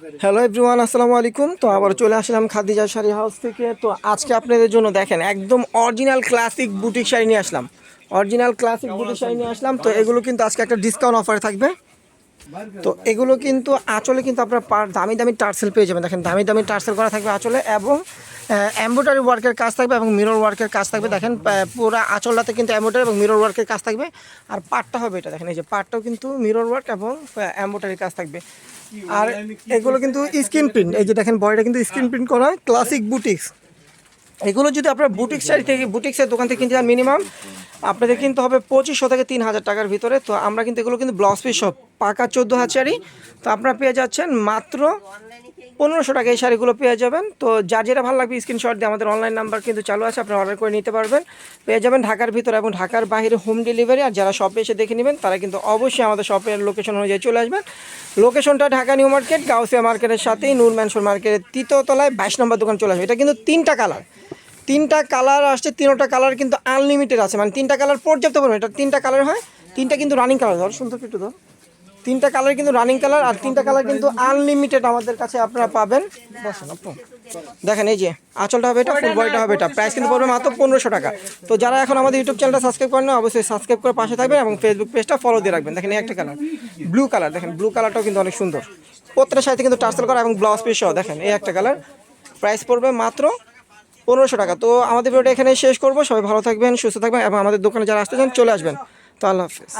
Hello everyone, আসসালামু আলাইকুম। তো আবার চলে আসলাম খাদিজা শাড়ি হাউস থেকে। তো আজকে আপনাদের জন্য দেখেন একদম অরিজিনাল ক্লাসিক বুটিক শাড়ি নিয়ে আসলাম। তো এগুলো কিন্তু আজকে একটা ডিসকাউন্ট অফারে থাকবে। তো এগুলো কিন্তু আঁচলে কিন্তু আপনার দামি দামি টার্সেল পেয়ে যাবেন। দেখেন দামি দামি টার্সেল করা থাকবে আঁচলে, এবং এমব্রয়ডারি ওয়ার্কের কাজ থাকবে এবং মিরর ওয়ার্কের কাজ থাকবে। দেখেন পুরো আঁচলটাতে কিন্তু এমব্রয়ডারি এবং মিরর ওয়ার্কের কাজ থাকবে। আর পাটটা হবে এটা, দেখেন এই যে পাটটাও কিন্তু মিরর ওয়ার্ক এবং এমব্রয়ডারি কাজ থাকবে। আর এগুলো কিন্তু স্ক্রিন প্রিন্ট, এই যে দেখেন বডিটা কিন্তু স্ক্রিন প্রিন্ট করা ক্লাসিক বুটিক্স। এগুলো যদি আপনার বুটিক্স শাড়ি থেকে বুটিক্সের দোকান থেকে কিনতে যান, মিনিমাম আপনাদের কিনতে হবে 2500 থেকে 3000 টাকার ভিতরে। তো আমরা কিন্তু এগুলো কিন্তু ব্লাউজ পিস সব পাকা 14 হাত শাড়ি। তো আপনারা পেয়ে যাচ্ছেন মাত্র 1500 টাকা এই শাড়িগুলো পেয়ে যাবেন। তো যার যেটা ভালো লাগবে স্ক্রিনশট দিয়ে আমাদের অনলাইন নাম্বার কিন্তু চালু আছে, আপনারা অর্ডার করে নিতে পারবেন। পেয়ে যাবেন ঢাকার ভিতরে এবং ঢাকার বাইরে হোম ডেলিভারি। আর যারা শপে এসে দেখে নেবেন তারা কিন্তু অবশ্যই আমাদের শপের লোকেশন অনুযায়ী চলে আসবেন। লোকেশনটা ঢাকা নিউ মার্কেট, গাউসিয়া মার্কেটের সাথেই নূর ম্যানশন মার্কেটের 3য় তলায় 22 নম্বর দোকান চলে আসবে। এটা কিন্তু তিনটা কালার আসছে, তিনটা কালার কিন্তু আনলিমিটেড আছে, মানে তিনটা কালার পর্যাপ্ত পরিমাণ। এটা তিনটা কালার হয়, তিনটা কিন্তু রানিং কালার। ধর সুন্দর একটু ধর, তিনটা কালার কিন্তু রানিং কালার, আর তিনটা কালার কিন্তু আনলিমিটেড আমাদের কাছে আপনারা পাবেন। বসেন আপু, দেখেন এই যে আঁচলটা হবে এটা, ফুল বডিটা হবে এটা। প্রাইস কিন্তু পড়বে মাত্র 1500 টাকা। তো যারা এখন আমাদের ইউটিউব চ্যানেলটা সাবস্ক্রাইব করেন না, অবশ্যই সাবস্ক্রাইব করে পাশে থাকবেন এবং ফেসবুক পেজটা ফলো দিয়ে রাখবেন। দেখেন এই একটা কালার ব্লু কালার, দেখেন ব্লু কালারটাও কিন্তু অনেক সুন্দর। প্রত্যেকটা সাথে কিন্তু টার্সেল করা এবং ব্লাউজ পিস সহ। দেখেন এই একটা কালার, প্রাইস পড়বে মাত্র 1500 টাকা। তো আমাদের ভিডিওটা এখানে শেষ করবো। সবাই ভালো থাকবেন, সুস্থ থাকবেন এবং আমাদের দোকানে যারা আসতে চান চলে আসবেন। তো আল্লাহ হাফেজ।